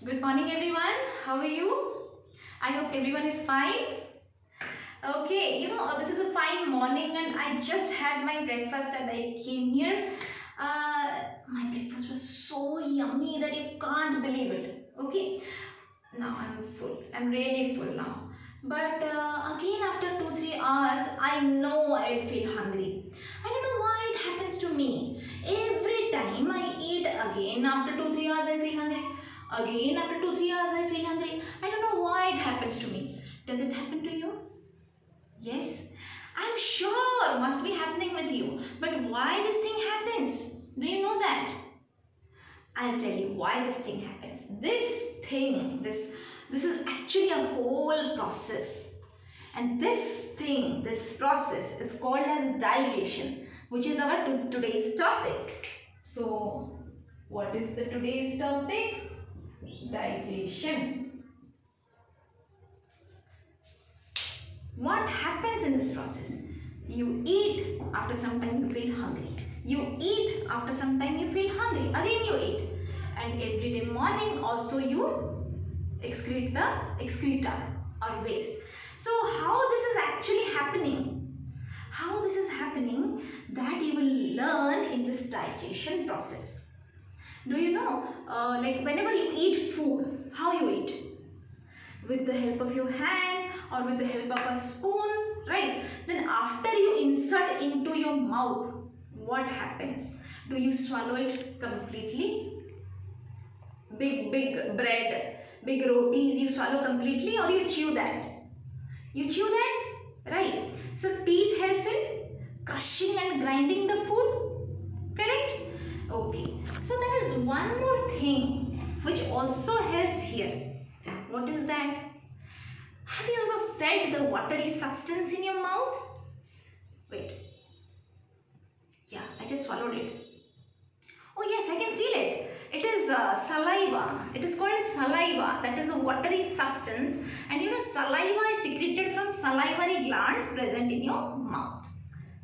Good morning everyone. How are you? I hope everyone is fine. Okay, this is a fine morning and I just had my breakfast and I came here. My breakfast was so yummy that you can't believe it. Okay, now I'm full. I'm really full now. But again after 2-3 hours, I know I'd feel hungry. I don't know why it happens to me. Every time I eat again after 2-3 hours, I feel hungry. Again after 2-3 hours, I feel hungry. I don't know why it happens to me. Does it happen to you? Yes, I'm sure must be happening with you. But why this thing happens? Do you know that? I'll tell you why this thing happens. This is actually a whole process. And this process is called as digestion, which is our today's topic. So, what is the today's topic? Digestion. What happens in this process? You eat, after some time you feel hungry. You eat, after some time you feel hungry. Again you eat. And every day morning also you excrete the excreta or waste. So how this is actually happening? How this is happening, that you will learn in this digestion process. Do you know, like whenever you eat food, how you eat? With the help of your hand or with the help of a spoon, right? Then after you insert into your mouth, what happens? Do you swallow it completely? Big bread, big rotis, you swallow completely or you chew that? You chew that, right? So teeth helps in crushing and grinding the food, correct? Okay, so there is one more thing which also helps here. What is that? Have you ever felt the watery substance in your mouth? Wait. Yeah, I just swallowed it. Oh yes, I can feel it. It is saliva. It is called saliva. That is a watery substance. And you know, saliva is secreted from salivary glands present in your mouth.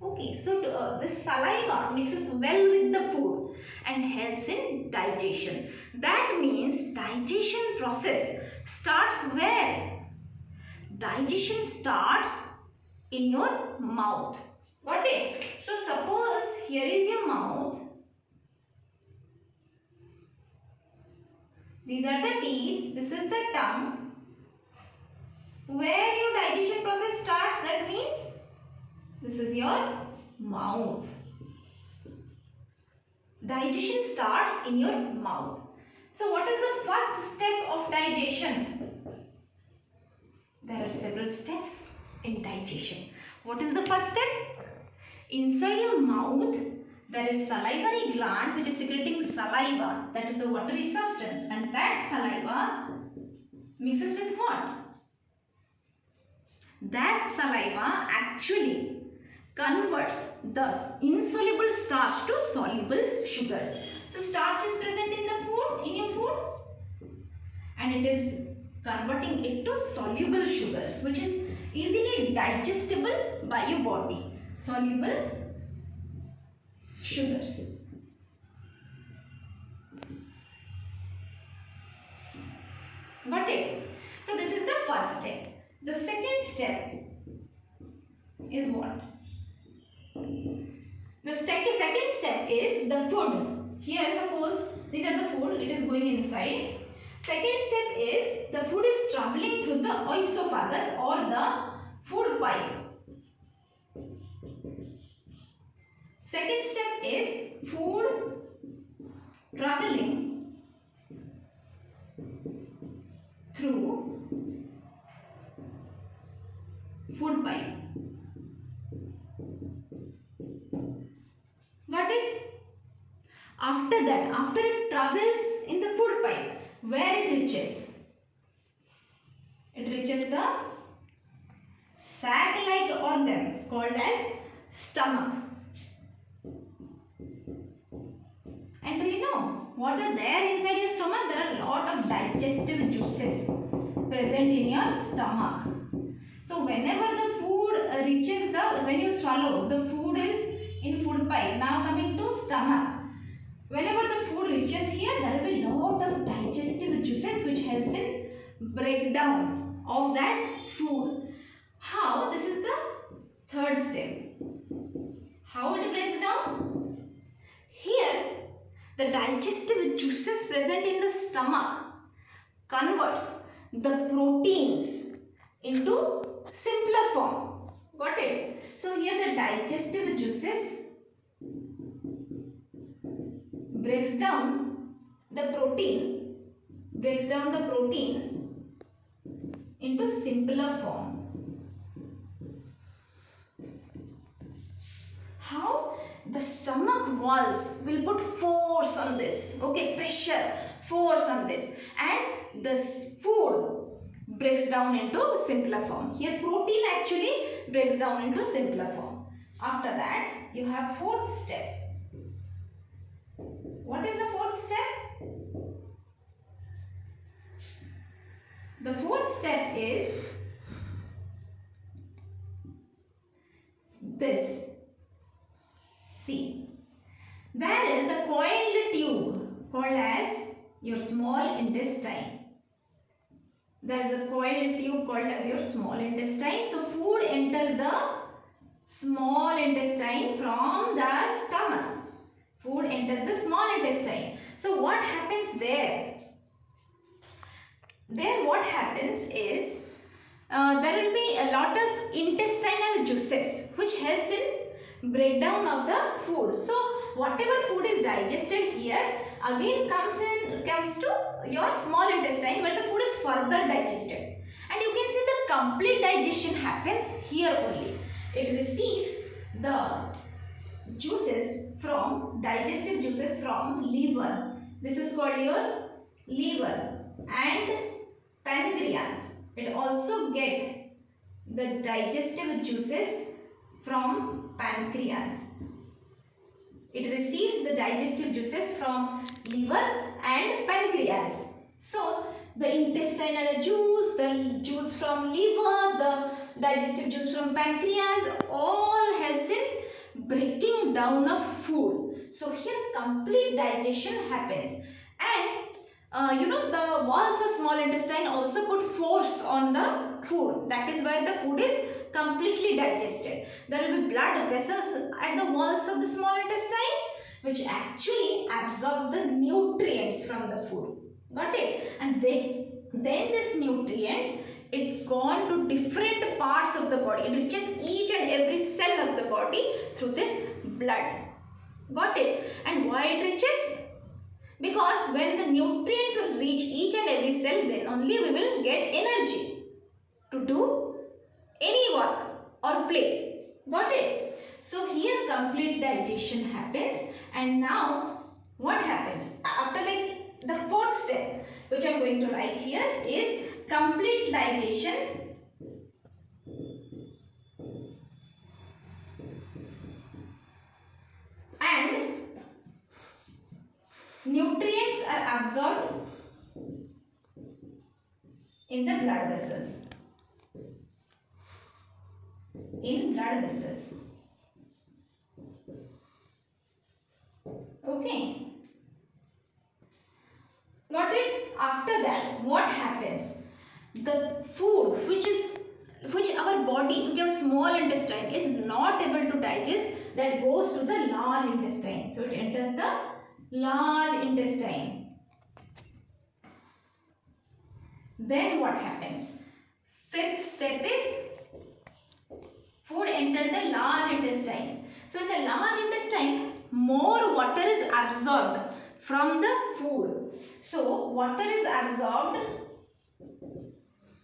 Okay, so this saliva mixes well with the food and helps in digestion. That means digestion process starts where? Digestion starts in your mouth. Got it? So suppose here is your mouth. These are the teeth. This is the tongue. Where your digestion process starts, that means this is your mouth. Digestion starts in your mouth. So what is the first step of digestion? There are several steps in digestion. What is the first step? Inside your mouth, there is salivary gland which is secreting saliva. That is a watery substance. And that saliva mixes with what? That saliva actually converts the insoluble starch to soluble sugars. So starch is present in the food, in your food, and it is converting it to soluble sugars, which is easily digestible by your body. Soluble sugars. Got it? So this is the first step. The second step is what? The second step is the food. Here suppose these are the food, it is going inside. Second step is the food is traveling through the oesophagus or the food pipe. Second step is food traveling through food pipe. Got it? After that, after it travels in the food pipe, where it reaches? It reaches the sac-like organ called as stomach. And do you know what are there inside your stomach? There are a lot of digestive juices present in your stomach. So whenever the food reaches when you swallow, the food is in food pipe. Now coming to stomach. Whenever the food reaches here, there will be a lot of digestive juices which breakdown of that food. How? This is the third step. How it breaks down? Here, the digestive juices present in the stomach converts the proteins into simpler form. Got it? So here the digestive juices breaks down the protein into simpler form. How? The stomach walls will put force on this, okay, pressure, force on this, and this food breaks down into simpler form. Here protein actually breaks down into simpler form. After that, you have fourth step. What is the fourth step? The fourth step is this. See, there is a coiled tube called as your small intestine. There is a coiled tube called as your small intestine. So, food enters the small intestine from the stomach. Food enters the small intestine. So, what happens there? There what happens is, there will be a lot of intestinal juices which helps in breakdown of the food. So, whatever food is digested here again comes to your small intestine where the food is further digested. And you can see the complete digestion happens here only. It receives the digestive juices from liver. This is called your liver and pancreas. It also gets the digestive juices from pancreas. It receives the digestive juices from liver and pancreas. So, the intestinal juice, the juice from liver, the digestive juice from pancreas all helps in breaking down of food. So, here complete digestion happens. And the walls of small intestine also put force on the food. That is why the food is completely digested. There will be blood vessels at the walls of the small intestine which actually absorbs the nutrients from the food. Got it? And then this nutrients, it's gone to different parts of the body. It reaches each and every cell of the body through this blood. Got it? And why it reaches? Because when the nutrients will reach each and every cell, then only we will get energy to do any work or play. Got it? So here complete digestion happens. And now what happens? After the fourth step which I am going to write here is complete digestion and nutrients are absorbed in the blood vessels. Okay. Got it? After that, what happens? The food which our small intestine is not able to digest, that goes to the large intestine. So it enters the large intestine. Then what happens? Fifth step is food entered the large intestine. So in the large intestine, more water is absorbed from the food. So water is absorbed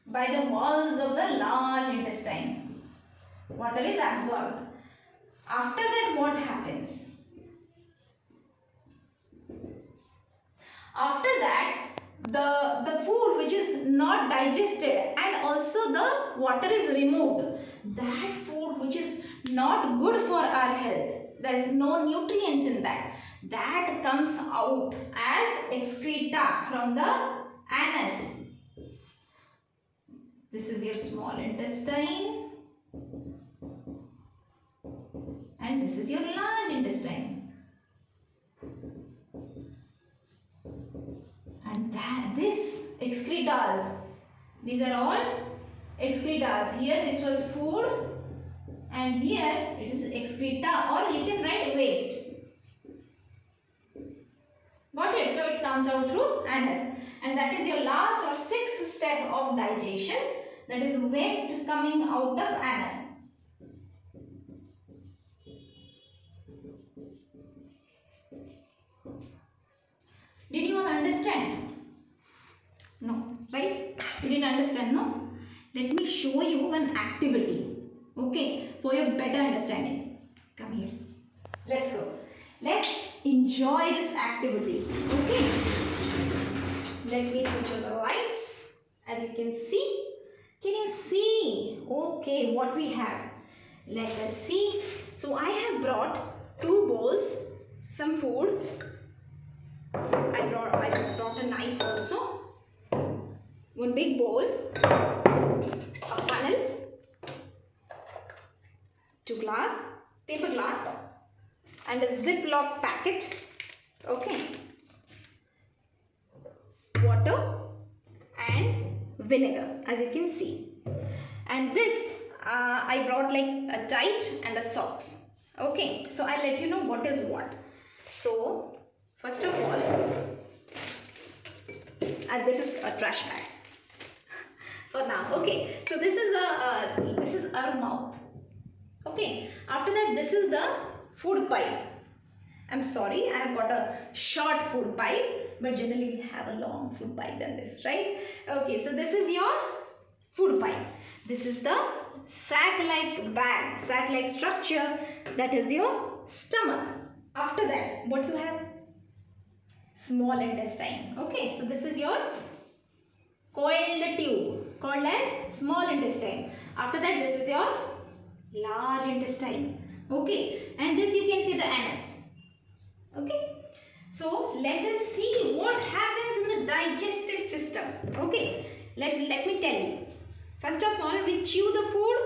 by the walls of the large intestine. Water is absorbed. After that, what happens? After that, the food which is not digested and also the water is removed, that food which is not good for our health, there is no nutrients in that, that comes out as excreta from the anus. This is your small intestine and this is your large intestine. And this excretas, These are all excreta. Here this was food and here it is excreta, or you can write waste. Got it? So it comes out through anus, and that is your last or sixth step of digestion, that is waste coming out of anus. Did you all understand? No, right? You didn't understand, no? Let me show you an activity, okay, for your better understanding. Come here. Let's go. Let's enjoy this activity, okay? Let me switch on the lights. As you can see, okay, what we have? Let us see. So I have brought 2 bowls, some food. I brought a knife also. 1 big bowl, a funnel, 2 glass, paper glass, and a Ziploc packet, okay, water and vinegar, as you can see. And this I brought like a tite and a socks, okay. So I'll let you know what is what. So first of all, and this is a trash bag for now, okay. So this is our mouth, okay. After that, this is the food pipe. I'm sorry, I have got a short food pipe, but generally we have a long food pipe than this, right? Okay, so this is your food pipe. This is the sac-like bag, sac-like structure, that is your stomach. After that, what you have? Small intestine, okay. So this is your coiled tube, called as small intestine. After that, this is your large intestine, okay, and this you can see the anus, okay. So let us see what happens in the digestive system, okay. Let me tell you. First of all, we chew the food,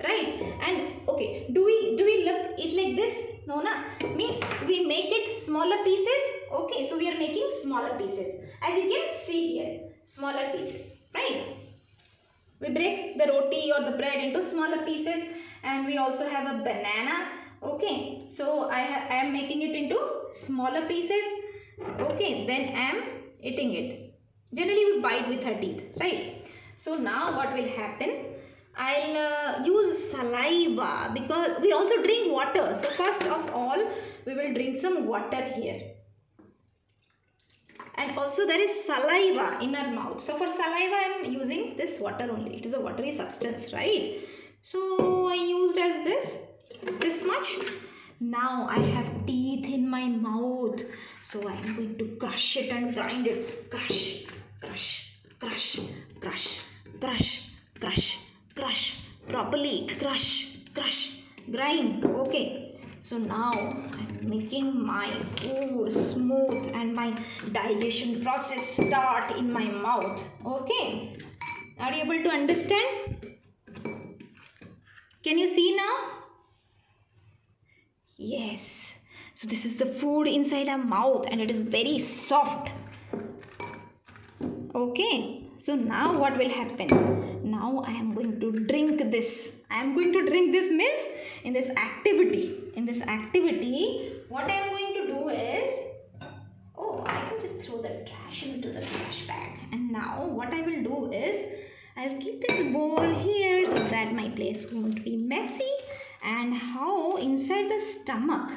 right? And okay, do we look it like this? No, na. Means we make it smaller pieces, okay. So we are making smaller pieces, as you can see here, smaller pieces, right? We break the roti or the bread into smaller pieces, and we also have a banana, okay. So I am making it into smaller pieces, okay. Then I am eating it. Generally we bite with our teeth, right? So now what will happen? I'll use saliva, because we also drink water. So first of all, we will drink some water here. And also there is saliva in our mouth. So for saliva, I am using this water only. It is a watery substance, right? So I used as this much. Now I have teeth in my mouth. So I am going to crush it and grind it. Crush, crush, crush, crush, crush, crush, crush. Properly crush, crush, grind. Okay. So now I'm making my food smooth and my digestion process start in my mouth. Okay. Are you able to understand? Can you see now? Yes. So this is the food inside our mouth and it is very soft. Okay. So now what will happen? Now I am going to drink this. I am going to drink this means in this activity, what I am going to do is, oh, I can just throw the trash into the trash bag. And now what I will do is, I will keep this bowl here so that my place won't be messy. And how inside the stomach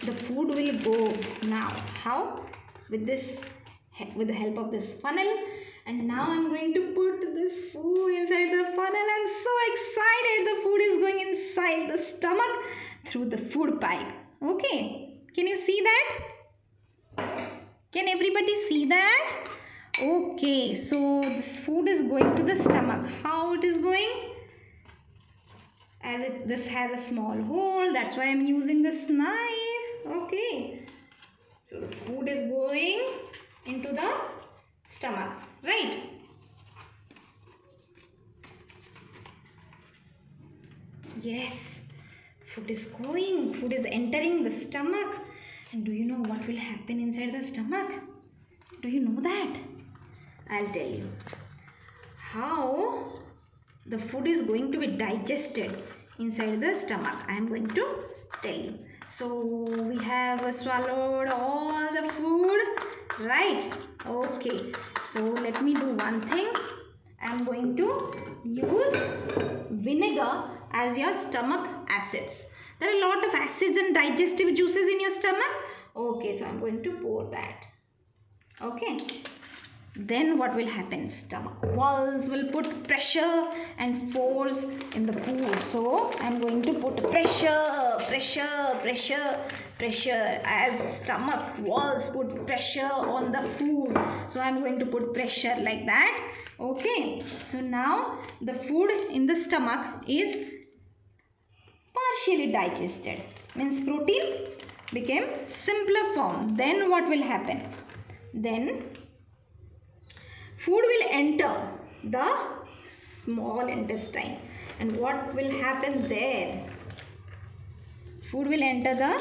the food will go now? How? With the help of this funnel. And now I'm going to put this food inside the funnel. I'm so excited. The food is going inside the stomach through the food pipe. Okay. Can you see that? Can everybody see that? Okay. So this food is going to the stomach. How it is going? This has a small hole. That's why I'm using this knife. Okay. So the food is going into the stomach, right? Yes, food is going, food is entering the stomach. And do you know what will happen inside the stomach? Do you know that? I'll tell you. how the food is going to be digested inside the stomach. I am going to tell you. So we have swallowed all the food, right? Okay, so let me do one thing. I am going to use vinegar as your stomach acids. There are a lot of acids and digestive juices in your stomach. Okay, so I am going to pour that. Okay. Then what will happen? Stomach walls will put pressure and force in the food. So I am going to put pressure as stomach walls put pressure on the food. So I am going to put pressure like that. Okay. So now the food in the stomach is partially digested. Means protein became simpler form. Then what will happen? Then food will enter the small intestine. And what will happen there? Food will enter the,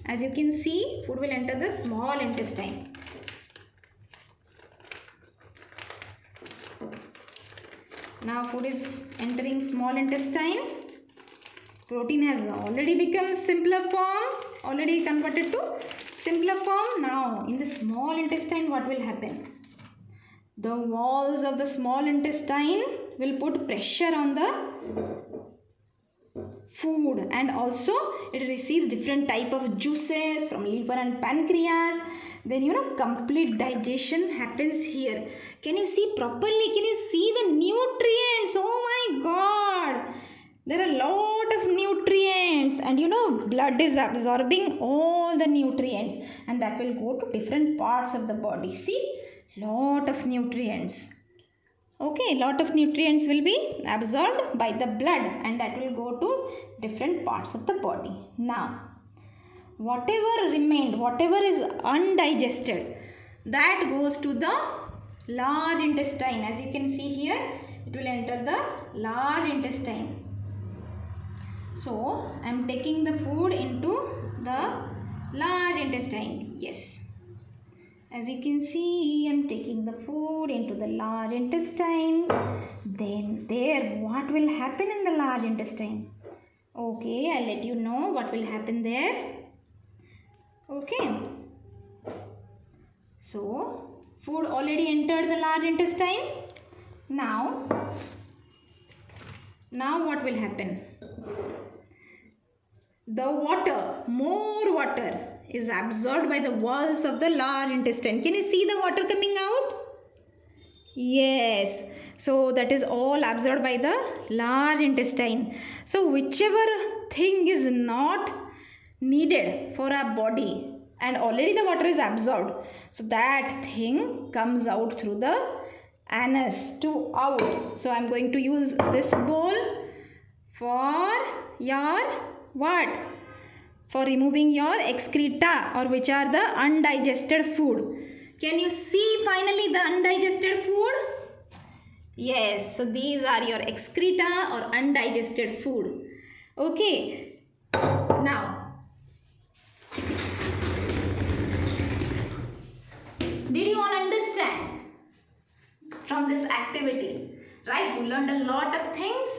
as you can see, food will enter the small intestine. Now food is entering small intestine. Protein has already become simpler form, already converted to simpler form. Now in the small intestine, what will happen? The walls of the small intestine will put pressure on the food, and also it receives different type of juices from liver and pancreas. Then complete digestion happens here. Can you see properly? Can you see the nutrients? Oh my God! There are a lot of nutrients, and blood is absorbing all the nutrients, and that will go to different parts of the body. See? Lot of nutrients. Okay, lot of nutrients will be absorbed by the blood, and that will go to different parts of the body. Now, whatever remained, whatever is undigested, that goes to the large intestine. As you can see here, it will enter the large intestine. So, I am taking the food into the large intestine. Yes. As you can see, I am taking the food into the large intestine. Then there, what will happen in the large intestine? Okay, I'll let you know what will happen there. Okay. So, food already entered the large intestine. Now what will happen? The water, more water is absorbed by the walls of the large intestine. Can you see the water coming out? Yes. So that is all absorbed by the large intestine. So whichever thing is not needed for our body and already the water is absorbed, so that thing comes out through the anus to out. So I am going to use this bowl for your what? For removing your excreta, or which are the undigested food. Can you see finally the undigested food? Yes, so these are your excreta or undigested food. Okay, now did you all understand from this activity? Right, you learned a lot of things,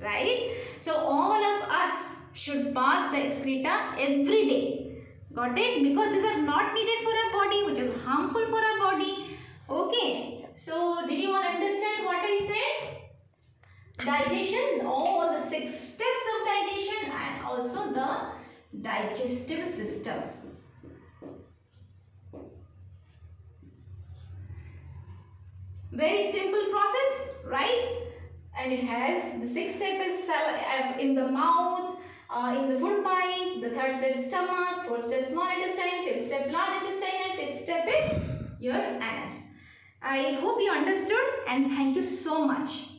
right? So all of us should pass the excreta every day. Got it? Because these are not needed for our body, which is harmful for our body. Okay. So, did you all understand what I said? Digestion, all the 6 steps of digestion, and also the digestive system. Very simple process, right? And it has the 6th step is in the mouth, in the food pipe, the 3rd step stomach, 4th step small intestine, 5th step large intestine, and 6th step is your anus. I hope you understood, and thank you so much.